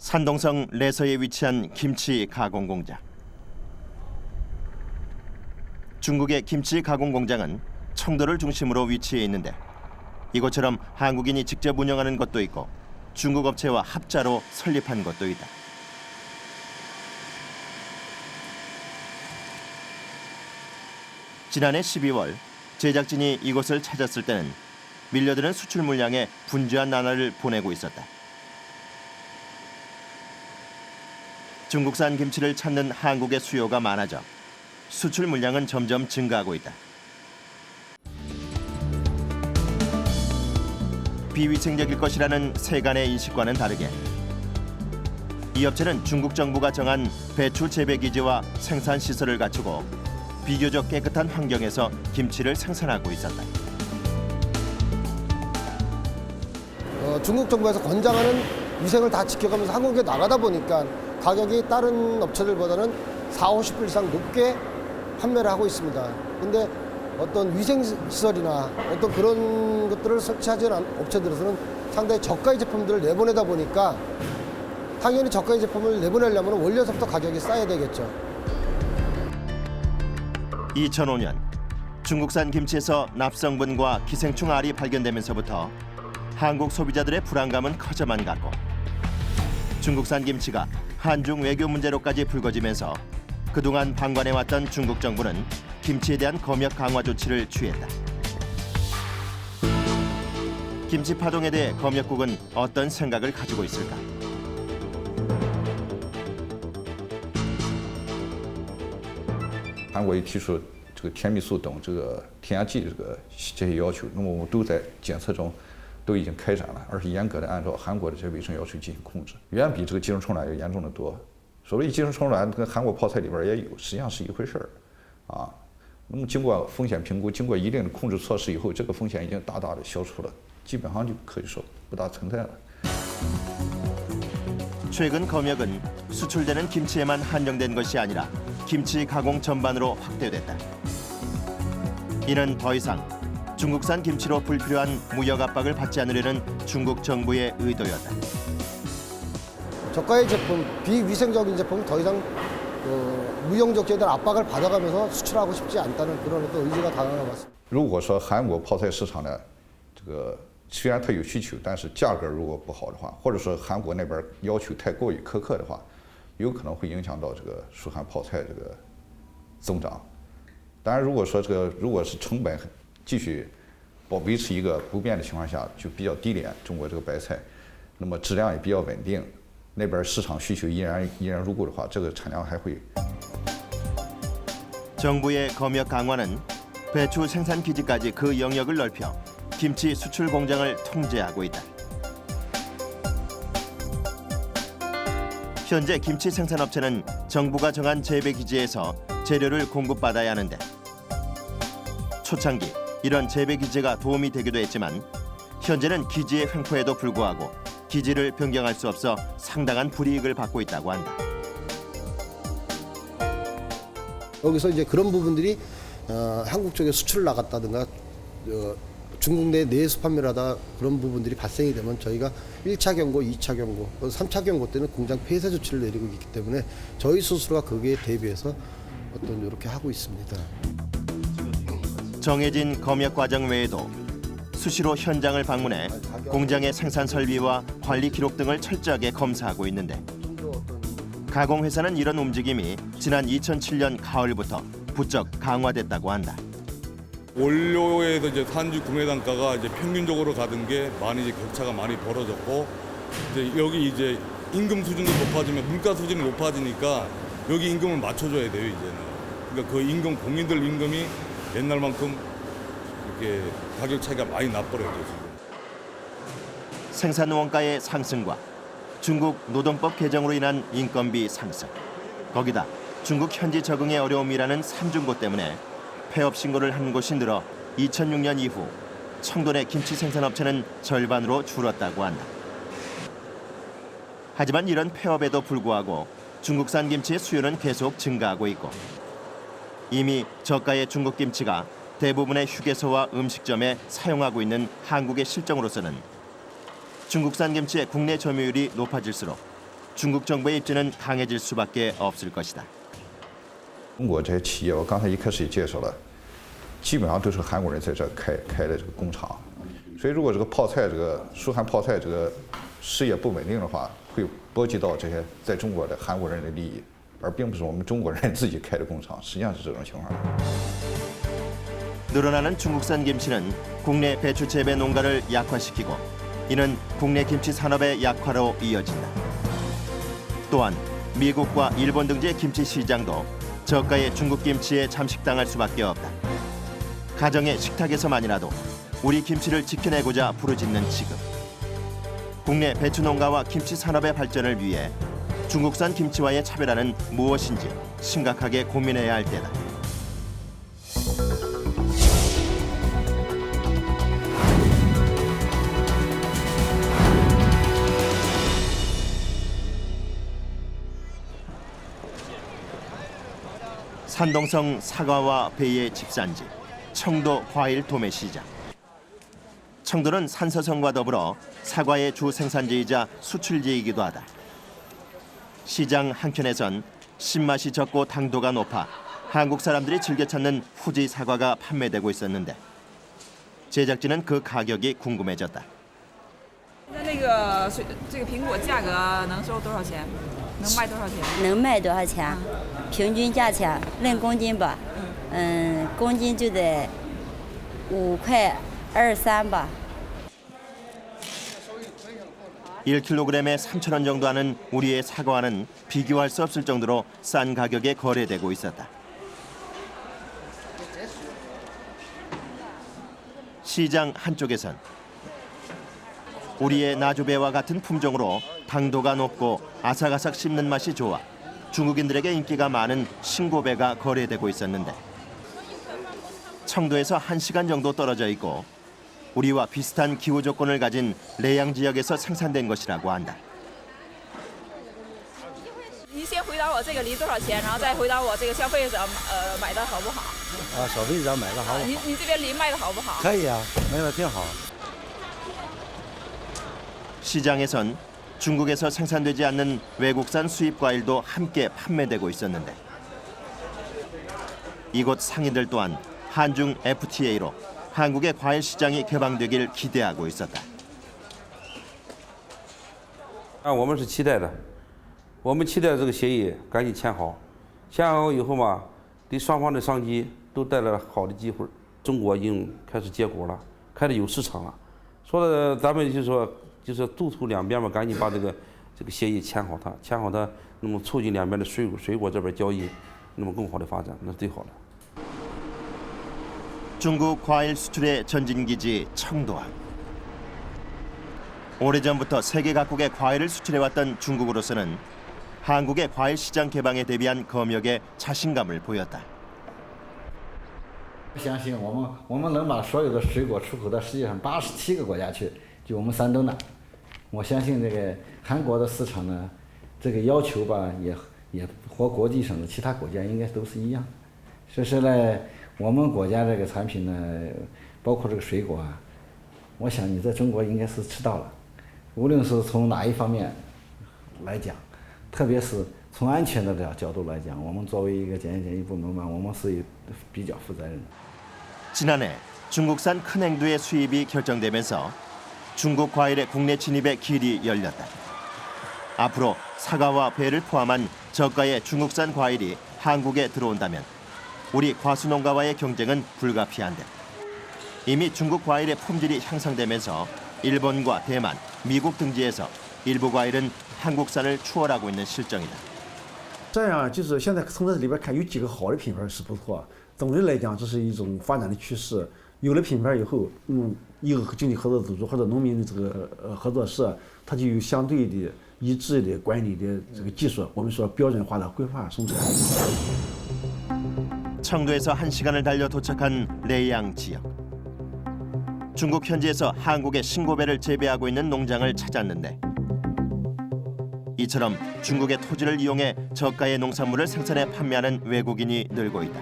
산동성 레서에 위치한 김치 가공 공장. 중국의 김치 가공 공장은 청도를 중심으로 위치해 있는데 이곳처럼 한국인이 직접 운영하는 것도 있고 중국 업체와 합자로 설립한 것도 있다. 지난해 12월 제작진이 이곳을 찾았을 때는 밀려드는 수출 물량에 분주한 나날을 보내고 있었다. 중국산 김치를 찾는 한국의 수요가 많아져 수출 물량은 점점 증가하고 있다. 비위생적일 것이라는 세간의 인식과는 다르게 이 업체는 중국 정부가 정한 배추 재배 기지와 생산 시설을 갖추고 비교적 깨끗한 환경에서 김치를 생산하고 있었다. 중국 정부에서 권장하는 위생을 다 지켜가면서 한국에 나가다 보니까 가격이 다른 업체들보다는 40~50불 이상 높게 판매를 하고 있습니다. 근데 어떤 위생시설이나 어떤 그런 것들을 설치하지 않은 업체들에서는 상당히 저가의 제품들을 내보내다 보니까 당연히 저가의 제품을 내보내려면 원료서부터 가격이 싸야 되겠죠. 2005년 중국산 김치에서 납성분과 기생충 알이 발견되면서부터 한국 소비자들의 불안감은 커져만 갔고 중국산 김치가 한중 외교 문제로까지 불거지면서 그동안 방관해왔던 중국 정부는 김치에 대한 검역 강화 조치를 취했다. 김치 파동에 대해 검역국은 어떤 생각을 가지고 있을까?韩国也提出这个甜蜜素等这个添加剂这些要求，那么我们都在检测中都已经开展了，而且严格的按照韩国的这些卫生要求进行控制，远比这个寄生虫卵要严重的多。所谓寄生虫卵跟韩国泡菜里边也有，实际上是一回事儿，啊。那么经过风险评估，经过一定的控制措施以后，这个风险已经大大的消除了，基本上就可以说不大存在了。 최근 검역은 수출되는 김치에만 한정된 것이 아니라 김치 가공 전반으로 확대됐다. 이는 더 이상 중국산 김치로 불필요한 무역 압박을 받지 않으려는 중국 정부의 의도였다. 저가의 제품, 비위생적인 제품은 더 이상 무역적 제도의 압박을 받아가면서 수출하고 싶지 않다는 그런 어떤 의지가 강한 것 같습니다. 如果说韩国泡菜市场呢，这个虽然它有需求，但是价格如果不好的话，或者说韩国那边要求太过于苛刻的话，有可能会影响到这个蜀汉泡菜这个增长。当然，如果说如果是成本继续维持一个不变的情况下，就比较低廉，中国这个白菜，那么质量也比较稳定，那边市场需求依然如故的话，这个产量还会。 정부의 검역 강화는 배추 생산 기지까지 그 영역을 넓혀 김치 수출 공장을 통제하고 있다. 현재 김치 생산업체는 정부가 정한 재배 기지에서 재료를 공급받아야 하는데 초창기 이런 재배 기지가 도움이 되기도 했지만 현재는 기지의 횡포에도 불구하고 기지를 변경할 수 없어 상당한 불이익을 받고 있다고 한다. 여기서 이제 그런 부분들이 한국 쪽에 수출을 나갔다든가 중국 내 내수 판매를 하다 그런 부분들이 발생이 되면 저희가 1차 경고, 2차 경고, 3차 경고 때는 공장 폐쇄 조치를 내리고 있기 때문에 저희 스스로가 거기에 대비해서 어떤 이렇게 하고 있습니다. 정해진 검역 과정 외에도 수시로 현장을 방문해 공장의 생산 설비와 관리 기록 등을 철저하게 검사하고 있는데 가공회사는 이런 움직임이 지난 2007년 가을부터 부쩍 강화됐다고 한다. 원료에서 이제 산지 구매 단가가 이제 평균적으로 가던 게 많이 이제 격차가 많이 벌어졌고 이제 여기 이제 임금 수준도 높아지면 물가 수준이 높아지니까 여기 임금을 맞춰줘야 돼요 이제는. 그러니까 그 임금 공인들 임금이 옛날만큼 이렇게 가격 차이가 많이 나버렸죠 지금. 생산 원가의 상승과 중국 노동법 개정으로 인한 인건비 상승, 거기다 중국 현지 적응의 어려움이라는 삼중고 때문에 폐업 신고를 한 곳이 늘어 2006년 이후 청도 내 김치 생산업체는 절반으로 줄었다고 한다. 하지만 이런 폐업에도 불구하고 중국산 김치의 수요는 계속 증가하고 있고 이미 저가의 중국 김치가 대부분의 휴게소와 음식점에 사용하고 있는 한국의 실정으로서는 중국산 김치의 국내 점유율이 높아질수록 중국 정부의 입지는 강해질 수밖에 없을 것이다. 中国这些企业，我刚才一开始也介绍了，基本上都是韩国人在这开的这个工厂，所以如果这个泡菜疏寒泡菜这个事业不稳定的话，会波及到这些在中国的韩国人的利益，而并不是我们中国人自己开的工厂，实际上是这种情况。 늘어나는 중국산 김치는 국내 배추 재배 농가를 약화시키고 이는 국내 김치 산업의 약화로 이어진다. 또한 미국과 일본 등지의 김치 시장도 저가의 중국 김치에 잠식당할 수밖에 없다. 가정의 식탁에서만이라도 우리 김치를 지켜내고자 부르짖는 지금. 국내 배추 농가와 김치 산업의 발전을 위해 중국산 김치와의 차별화는 무엇인지 심각하게 고민해야 할 때다. 산동성 사과와 배의 집산지, 청도 과일 도매시장. 청도는 산서성과 더불어 사과의 주 생산지이자 수출지이기도 하다. 시장 한켠에선 신맛이 적고 당도가 높아 한국 사람들이 즐겨 찾는 후지 사과가 판매되고 있었는데 제작진은 그 가격이 궁금해졌다. 那个这个苹果价格能收多少钱？能卖多少钱？能卖多少钱？平均价钱论公斤吧，公斤就得5块23吧。 1kg에 3,000원 정도 하는 우리의 사과와는 비교할 수 없을 정도로 싼 가격에 거래되고 있었다. 시장 한쪽에선 우리의 나주배와 같은 품종으로 당도가 높고 아삭아삭 씹는 맛이 좋아 중국인들에게 인기가 많은 신고배가 거래되고 있었는데 청도에서 1시간 정도 떨어져 있고 우리와 비슷한 기후 조건을 가진 레양 지역에서 생산된 것이라고 한다. 你先回答我这个梨多少钱，然后再回答我这个消费者买的好不好？消费者买的好不好？你这边梨卖的好不好？可以啊，卖的挺好。 시장에선 중국에서 생산되지 않는 외국산 수입 과일도 함께 판매되고 있었는데 이곳 상인들 또한 한중 FTA로 한국의 과일 시장이 개방되길 기대하고 있었다. 我们是期待的，我们期待这个协议赶紧签好，签好以后嘛，对双方的商机都带来了好的机会。中国已经开始结果了，开始有市场了。说的咱们就是督促两边嘛，赶紧把这个协议签好它，那么促进两边的水果这边交易，那么更好的发展，那是最好的。 중국 과일 수출의 전진기지 청도항. 오래전부터 세계 각국에 과일을 수출해왔던 중국으로서는 한국의 과일 시장 개방에 대비한 검역에 자신감을 보였다. 相信我们能把所有的水果出口到世界上87个国家去，就我们山东的。我相信这个韩国的市场呢，这个要求吧，也和国际上的其他国家应该都是一样。所以说呢，我们国家这个产品呢，包括这个水果啊，我想你在中国应该是吃到了，无论是从哪一方面来讲，特别是从安全的角度来讲，我们作为一个检疫部门嘛，我们是比较负责任的。 지난해 중국산 큰 행두의 수입이 결정되면서 중국 과일의 국내 진입의 길이 열렸다. 앞으로 사과와 배를 포함한 저가의 중국산 과일이 한국에 들어온다면 우리 과수농가와의 경쟁은 불가피한데 이미 중국 과일의 품질이 향상되면서 일본과 대만, 미국 등지에서 일부 과일은 한국산을 추월하고 있는 실정이다. 这样就是现在从这里边看，有几个好的品牌是不错。总的来讲，这是一种发展的趋势。有了品牌以后，一个经济合作组织或者农民的这个合作社，它就有相对的一致的管理的这个技术，我们说标准化的规划生产。 청도에서 1시간을 달려 도착한 레양 지역. 중국 현지에서 한국의 신고배를 재배하고 있는 농장을 찾았는데 이처럼 중국의 토지를 이용해 저가의 농산물을 생산해 판매하는 외국인이 늘고 있다.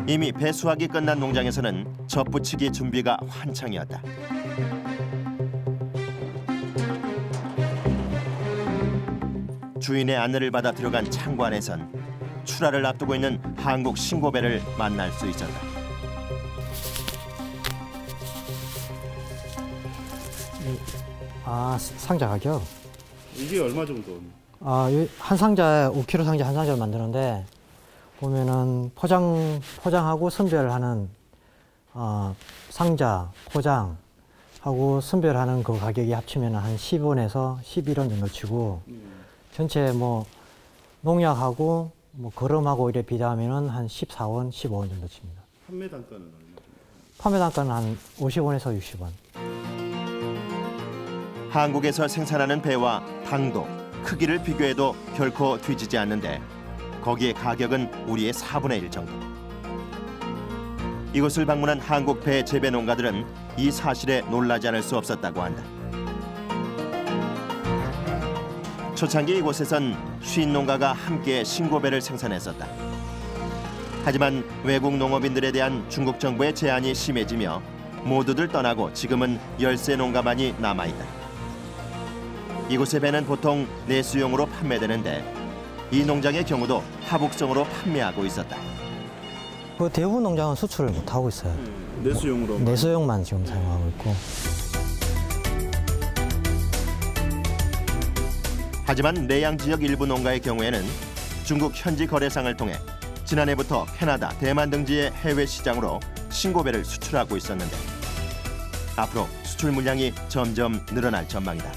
이미 배수확이 끝난 농장에서는 젖붙이기 준비가 한창이었다. 주인의 안내를 받아 들어간 창관에선 출하를 앞두고 있는 한국 신고배를 만날 수 있었다. 상자 가격? 이게 얼마 정도? 한 상자에 5kg 상자 한 상자를 만드는데 보면은 포장하고 선별하는 상자 포장하고 선별하는 그 가격이 합치면 한 10원에서 11원 정도 치고 전체 뭐 농약하고 뭐 거름하고 이래 비교하면은 한 14원, 15원 정도 칩니다. 판매 단가는 얼마? 판매 단가는 한 50원에서 60원. 한국에서 생산하는 배와 당도, 크기를 비교해도 결코 뒤지지 않는데 거기에 가격은 우리의 4분의 1 정도. 이곳을 방문한 한국 배 재배 농가들은 이 사실에 놀라지 않을 수 없었다고 한다. 초창기 이곳에선 50농가가 함께 신고배를 생산했었다. 하지만 외국 농업인들에 대한 중국 정부의 제한이 심해지며 모두들 떠나고 지금은 13농가만이 남아있다. 이곳의 배는 보통 내수용으로 판매되는데 이 농장의 경우도 하북성으로 판매하고 있었다. 그 대부분 농장은 수출을 못 하고 있어요. 내수용으로? 내수용만 지금 사용하고 있고. 하지만 내양 지역 일부 농가의 경우에는 중국 현지 거래상을 통해 지난해부터 캐나다, 대만 등지의 해외 시장으로 신고배를 수출하고 있었는데 앞으로 수출 물량이 점점 늘어날 전망이다.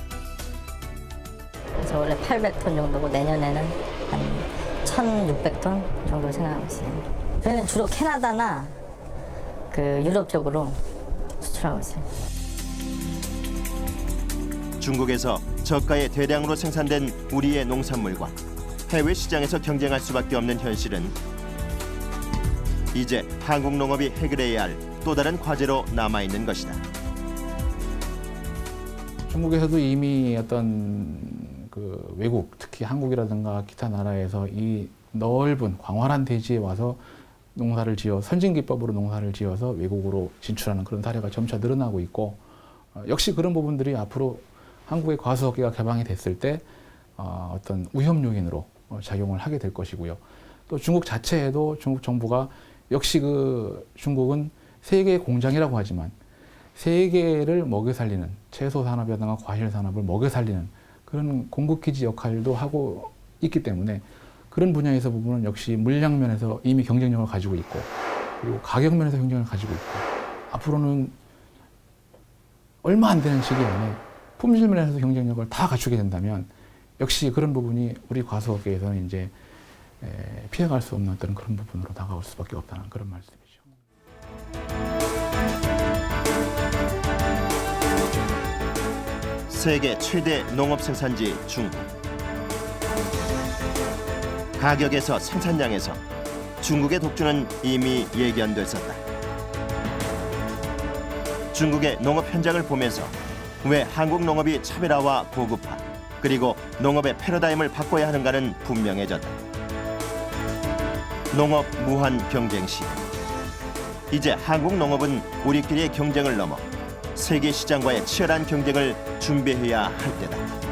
그래서 원래 800톤 정도고 내년에는 한 1,600톤 정도 생각하고 있어요. 저희는 주로 캐나다나 그 유럽 쪽으로 수출하고 있어요. 중국에서 저가에 대량으로 생산된 우리의 농산물과 해외 시장에서 경쟁할 수밖에 없는 현실은 이제 한국 농업이 해결해야 할 또 다른 과제로 남아있는 것이다. 중국에서도 이미 어떤 그 외국, 특히 한국이라든가 기타 나라에서 이 넓은 광활한 대지에 와서 농사를 지어 선진기법으로 농사를 지어서 외국으로 진출하는 그런 사례가 점차 늘어나고 있고 역시 그런 부분들이 앞으로 한국의 과수업계가 개방이 됐을 때 어떤 위험 요인으로 작용을 하게 될 것이고요. 또 중국 자체에도 중국 정부가 역시 그 중국은 세계의 공장이라고 하지만 세계를 먹여 살리는 채소 산업이라든가 과일 산업을 먹여 살리는 그런 공급기지 역할도 하고 있기 때문에 그런 분야에서 보면 역시 물량 면에서 이미 경쟁력을 가지고 있고 그리고 가격 면에서 경쟁력을 가지고 있고 앞으로는 얼마 안 되는 시기 안에 품질 면에서 경쟁력을 다 갖추게 된다면 역시 그런 부분이 우리 과수업계에서는 이제 피해갈 수 없는 어떤 그런 부분으로 다가올 수밖에 없다는 그런 말씀이죠. 세계 최대 농업 생산지 중국. 가격에서 생산량에서 중국의 독주는 이미 예견됐었다. 중국의 농업 현장을 보면서 왜 한국 농업이 차별화와 고급화 그리고 농업의 패러다임을 바꿔야 하는가는 분명해졌다. 농업 무한 경쟁 시대. 이제 한국 농업은 우리끼리의 경쟁을 넘어 세계 시장과의 치열한 경쟁을 준비해야 할 때다.